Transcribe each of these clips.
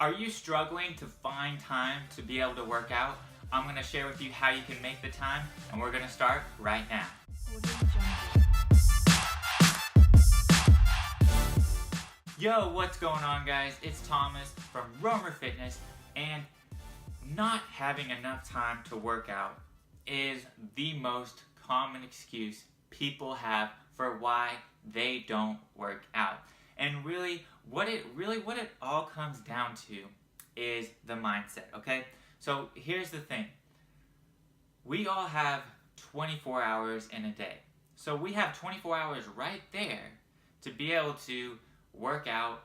Are you struggling to find time to be able to work out? I'm going to share with you how you can make the time, and we're going to start right now. Yo, what's going on, guys? It's Thomas from RohmerFitness, and not having enough time to work out is the most common excuse people have for why they don't work out. And really what it all comes down to is the mindset, okay? So here's the thing. We all have 24 hours in a day. So we have 24 hours right there to be able to work out,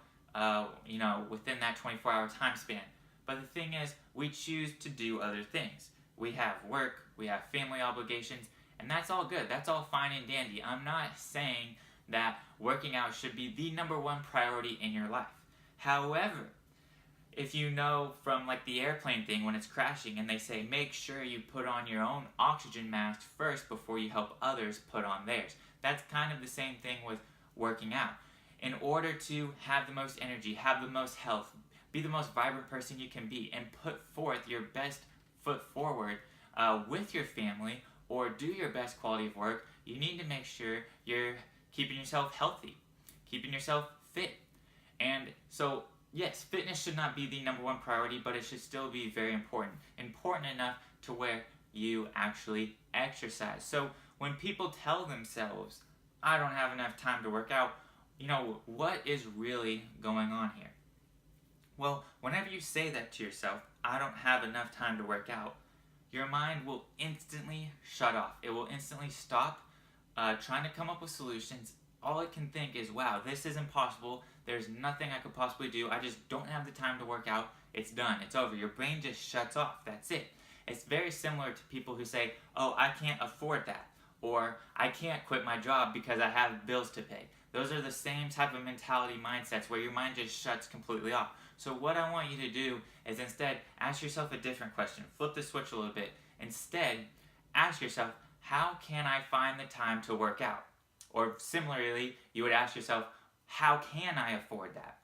within that 24-hour time span. But the thing is, we choose to do other things. We have work, we have family obligations, and that's all good. That's all fine and dandy. I'm not saying that working out should be the number one priority in your life. However, if you know from like the airplane thing when it's crashing and they say make sure you put on your own oxygen mask first before you help others put on theirs. That's kind of the same thing with working out. In order to have the most energy, have the most health, be the most vibrant person you can be, and put forth your best foot forward with your family or do your best quality of work, you need to make sure you're keeping yourself healthy, keeping yourself fit. And so, yes, fitness should not be the number one priority, but it should still be very important. Important enough to where you actually exercise. So when people tell themselves, I don't have enough time to work out, what is really going on here? Well, whenever you say that to yourself, I don't have enough time to work out, your mind will instantly shut off. It will instantly stop trying to come up with solutions. All it can think is, wow, this is impossible. There's nothing I could possibly do. I just don't have the time to work out. It's done. It's over. Your brain just shuts off. That's it. It's very similar to people who say, oh, I can't afford that. Or I can't quit my job because I have bills to pay. Those are the same type of mentality mindsets where your mind just shuts completely off. So what I want you to do is instead ask yourself a different question. Flip the switch a little bit. Instead, ask yourself, how can I find the time to work out? Or similarly, you would ask yourself, how can I afford that?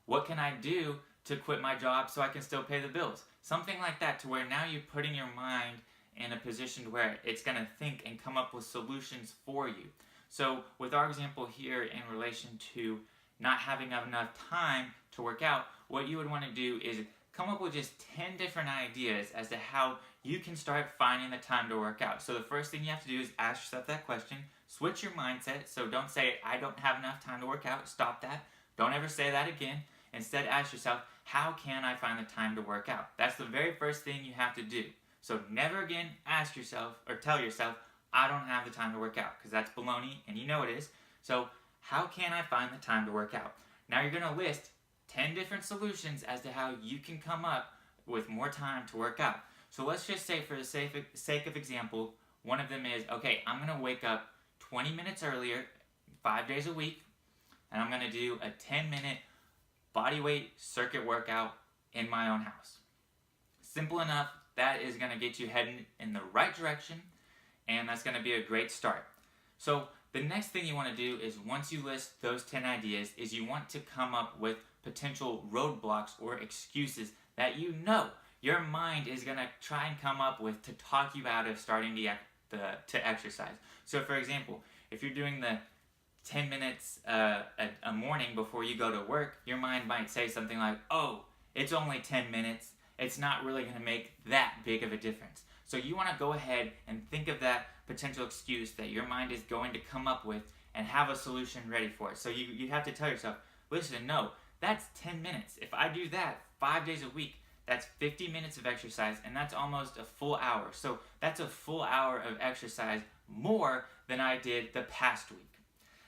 What can I do to quit my job so I can still pay the bills? Something like that, to where now you're putting your mind in a position where it's going to think and come up with solutions for you. So with our example here in relation to not having enough time to work out, what you would want to do is come up with just 10 different ideas as to how you can start finding the time to work out. So the first thing you have to do is ask yourself that question. Switch your mindset. So don't say, I don't have enough time to work out. Stop that. Don't ever say that again. Instead, ask yourself, how can I find the time to work out? That's the very first thing you have to do. So never again ask yourself or tell yourself, I don't have the time to work out, because that's baloney and you know it is. So how can I find the time to work out? Now you're going to list 10 different solutions as to how you can come up with more time to work out. So let's just say, for the sake of example, one of them is, okay, I'm going to wake up 20 minutes earlier, 5 days a week, and I'm going to do a 10-minute body weight circuit workout in my own house. Simple enough. That is going to get you heading in the right direction, and that's going to be a great start. So the next thing you want to do is, once you list those 10 ideas, is you want to come up with potential roadblocks or excuses that you know your mind is going to try and come up with to talk you out of starting to exercise. So for example, if you're doing the 10 minutes a morning before you go to work, your mind might say something like, oh, it's only 10 minutes. It's not really going to make that big of a difference. So you want to go ahead and think of that potential excuse that your mind is going to come up with and have a solution ready for it. So you have to tell yourself, listen, no, that's 10 minutes. If I do that 5 days a week, that's 50 minutes of exercise, and that's almost a full hour. So that's a full hour of exercise more than I did the past week.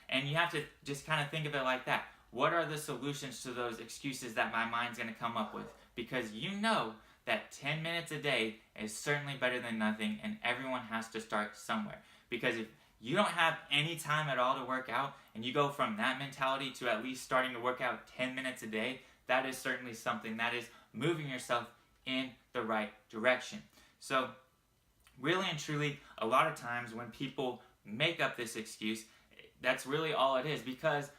And you have to just kind of think of it like that. What are the solutions to those excuses that my mind's going to come up with? Because you know that 10 minutes a day is certainly better than nothing, and everyone has to start somewhere. Because if you don't have any time at all to work out, and you go from that mentality to at least starting to work out 10 minutes a day, that is certainly something that is moving yourself in the right direction. So really and truly, a lot of times when people make up this excuse, that's really all it is, because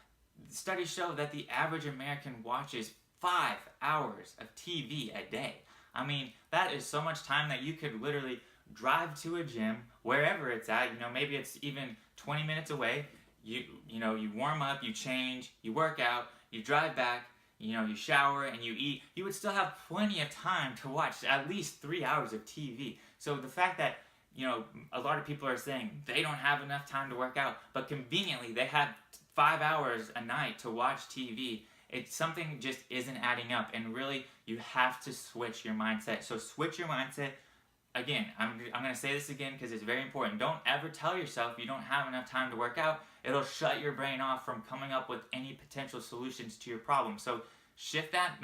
studies show that the average American watches 5 hours hours of TV a day. I mean, that is so much time that you could literally drive to a gym, wherever it's at, maybe it's even 20 minutes away. You warm up, you change, you work out, you drive back, you shower and you eat. You would still have plenty of time to watch at least 3 hours of TV. So the fact that, a lot of people are saying they don't have enough time to work out, but conveniently they have 5 hours a night to watch TV. It's something just isn't adding up, and really you have to switch your mindset. So switch your mindset. Again, I'm going to say this again because it's very important. Don't ever tell yourself you don't have enough time to work out. It'll shut your brain off from coming up with any potential solutions to your problem. So shift that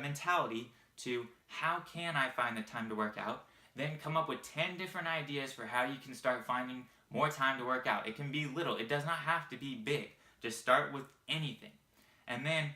mentality to, how can I find the time to work out? Then come up with 10 different ideas for how you can start finding more time to work out. It can be little. It does not have to be big. Just start with anything. And then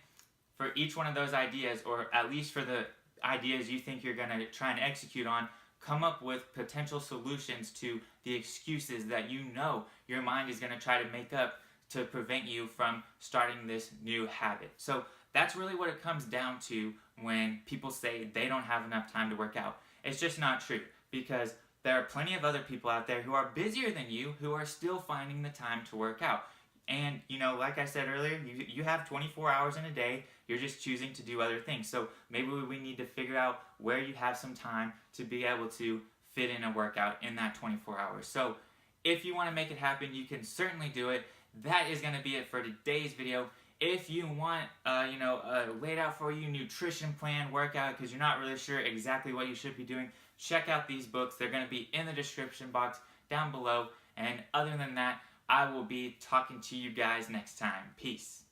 for each one of those ideas, or at least for the ideas you think you're going to try and execute on, come up with potential solutions to the excuses that your mind is going to try to make up to prevent you from starting this new habit. So that's really what it comes down to when people say they don't have enough time to work out. It's just not true, because there are plenty of other people out there who are busier than you who are still finding the time to work out. And, like I said earlier, you have 24 hours in a day. You're just choosing to do other things. So maybe we need to figure out where you have some time to be able to fit in a workout in that 24 hours. So if you want to make it happen, you can certainly do it. That is going to be it for today's video. If you want, a laid out for you nutrition plan workout because you're not really sure exactly what you should be doing, check out these books. They're going to be in the description box down below. And other than that, I will be talking to you guys next time. Peace.